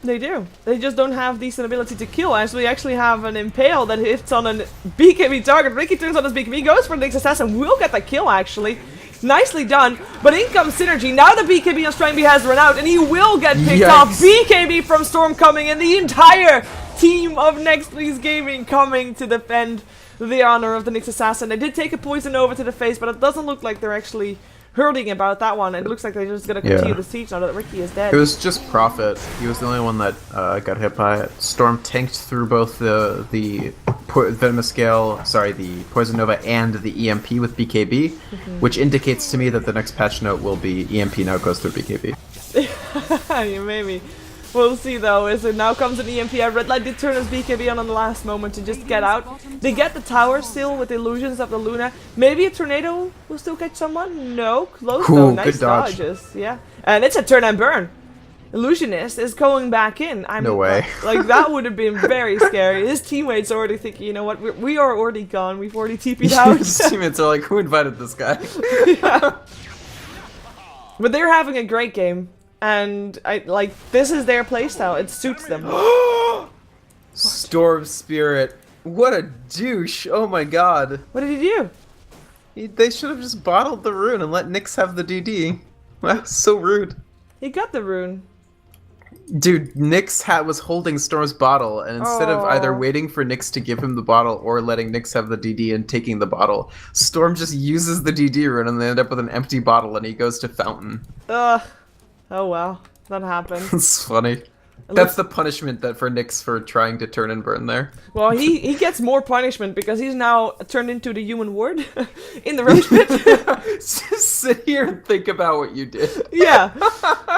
They do. They just don't have decent ability to kill. As we actually have an Impale that hits on an BKB target. Ricky turns on his BKB, goes for the Nyx Assassin, will get the kill actually. Nicely done, but in comes Synergy. Now the BKB on Strangby has run out, and he will get picked off. BKB from Storm coming, and the entire team of neXtPlease Gaming coming to defend the honor of the Nyx Assassin. They did take a poison over to the face, but it doesn't look like they're actually hurting about that one. It looks like they're just gonna continue the siege now that Ricky is dead. It was just Prophet. He was the only one that got hit by it. Storm tanked through both the Venomous Gale, sorry, the Poison Nova and the EMP with BKB, which indicates to me that the next patch note will be EMP now goes through BKB. Yeah, maybe. We'll see though, as it now comes an EMP. Red Light did turn his BKB on the last moment to just get out. They get the tower still with the illusions of the Luna. Maybe a tornado will still catch someone? No, close though. Nice dodges. Yeah. And it's a turn and burn. Illusionist is going back in. No way. Like, that would have been very scary. His teammates are already thinking, you know what, we are already gone. We've already TP'd out. His teammates are like, who invited this guy? Yeah. But they're having a great game. And this is their playstyle. It suits them. Storm Spirit. What a douche. Oh my god. What did he do? They should have just bottled the rune and let Nyx have the DD. That was so rude. He got the rune. Dude, Nyx was holding Storm's bottle, and instead of either waiting for Nyx to give him the bottle or letting Nyx have the DD and taking the bottle, Storm just uses the DD rune and they end up with an empty bottle and he goes to Fountain. Ugh. Oh well, that happens. It's funny. That's the punishment that for Nyx for trying to turn and burn there. Well, he gets more punishment because he's now turned into the human ward in the roach pit. Just sit here and think about what you did. Yeah.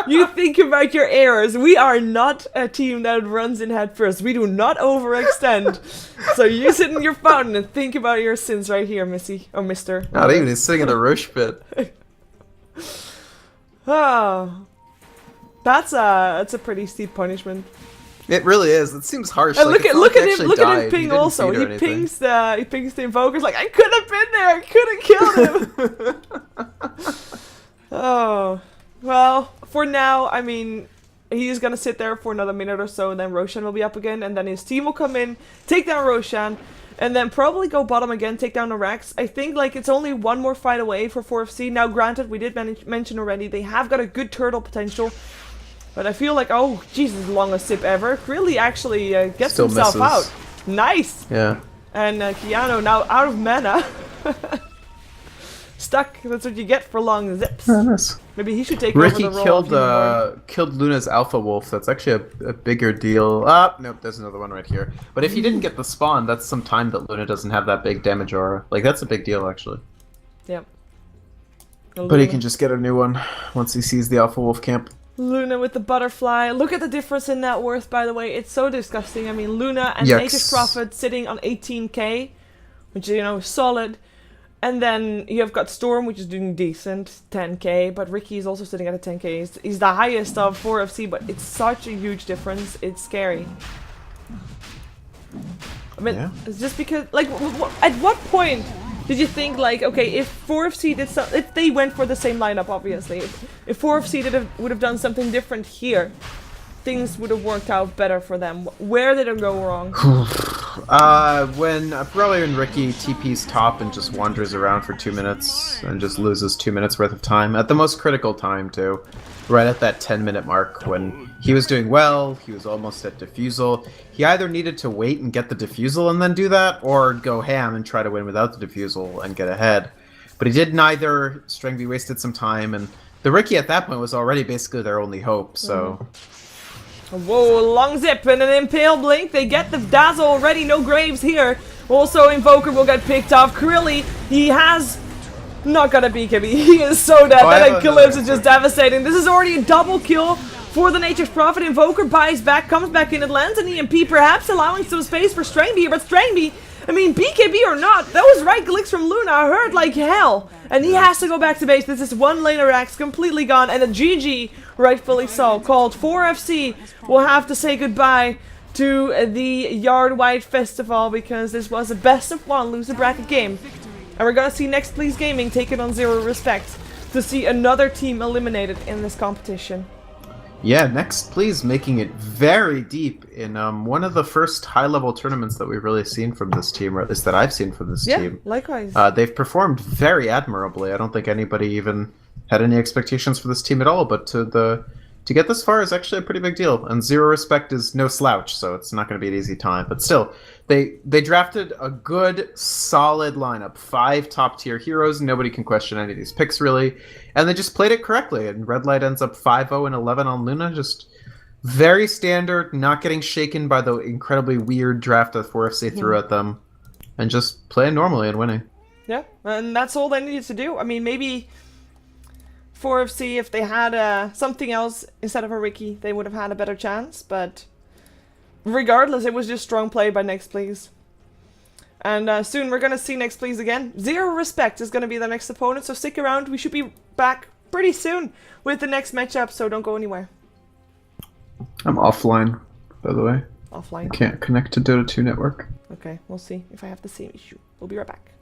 You think about your errors. We are not a team that runs in head first. We do not overextend. So you sit in your fountain and think about your sins right here, Missy. Or Mister. Not even, he's sitting in the roach pit. Oh. That's a pretty steep punishment. It really is. It seems harsh. And like, look at him ping also. He pings the invokers like, I could have been there. I could have killed him. Oh, well, for now, I mean, he's gonna sit there for another minute or so, and then Roshan will be up again, and then his team will come in, take down Roshan, and then probably go bottom again, take down the Rex. I think like it's only one more fight away for 4FC. Now, granted, we did mention already they have got a good turtle potential. But I feel like, oh, Jesus, longest sip ever. Really actually gets Still himself misses. out. Nice! Yeah. And Keanu now out of mana. Stuck. That's what you get for long zips. Oh, nice. Maybe he should take Ricky over the role of Human Lord. killed Luna's Alpha Wolf. That's actually a bigger deal. Ah, nope, there's another one right here. But if he didn't get the spawn, that's some time that Luna doesn't have that big damage aura. Like, that's a big deal, actually. Yep. But he can just get a new one once he sees the Alpha Wolf camp. Luna with the butterfly. Look at the difference in net worth, by the way. It's so disgusting. I mean, Luna and Yikes. Native Prophet sitting on 18k, which, you know, is solid. And then you have got Storm, which is doing decent, 10k. But Ricky is also sitting at a 10k. He's the highest of 4FC, but it's such a huge difference. It's scary. I mean, Yeah. it's just because, like, at what point did you think, like, okay, if 4FC did if they went for the same lineup, obviously, if 4FC would have done something different here, things would have worked out better for them. Where did it go wrong? When probably when Ricky TP's top and just wanders around for 2 minutes and just loses 2 minutes worth of time at the most critical time too, right at that 10-minute mark when he was doing well, he was almost at defusal. He either needed to wait and get the defusal and then do that, or go ham and try to win without the defusal and get ahead. But he did neither. Strangby wasted some time, and the Ricky at that point was already basically their only hope. So. Whoa, long zip and an impale blink. They get the dazzle already. No graves here. Also, Invoker will get picked off. Krilly, he has not got a BKB. He is so dead. That Eclipse is just devastating. This is already a double kill for the Nature's Prophet. Invoker buys back, comes back in, and lands an EMP, perhaps allowing some space for Strangby here. But Strangby, I mean, BKB or not, those right clicks from Luna hurt like hell. And he has to go back to base. This is one laner axe completely gone. And a GG, rightfully so, called. 4FC will have to say goodbye to the Yard Wide Festival because this was a best of one loser bracket game. And we're gonna see neXtPlease Gaming take it on Zero Respect to see another team eliminated in this competition. Yeah, neXtPlease making it very deep in one of the first high-level tournaments that we've really seen from this team, or at least that I've seen from this team. Yeah, likewise. They've performed very admirably. I don't think anybody even had any expectations for this team at all, but to get this far is actually a pretty big deal. And Zero Respect is no slouch, so it's not going to be an easy time. But still, they drafted a good, solid lineup. 5 top-tier heroes. Nobody can question any of these picks, really. And they just played it correctly. And Red Light ends up 5-0 and 11 on Luna. Just very standard, not getting shaken by the incredibly weird draft that 4FC threw at them. And just playing normally and winning. Yeah, and that's all they needed to do. I mean, maybe 4FC, if they had something else instead of a Ricky, they would have had a better chance. But regardless, it was just strong play by neXtPlease. And soon we're going to see neXtPlease again. Zero Respect is going to be the next opponent, so stick around. We should be back pretty soon with the next matchup, so don't go anywhere. I'm offline, by the way. Offline. I can't connect to Dota 2 network. Okay, we'll see if I have the same issue. We'll be right back.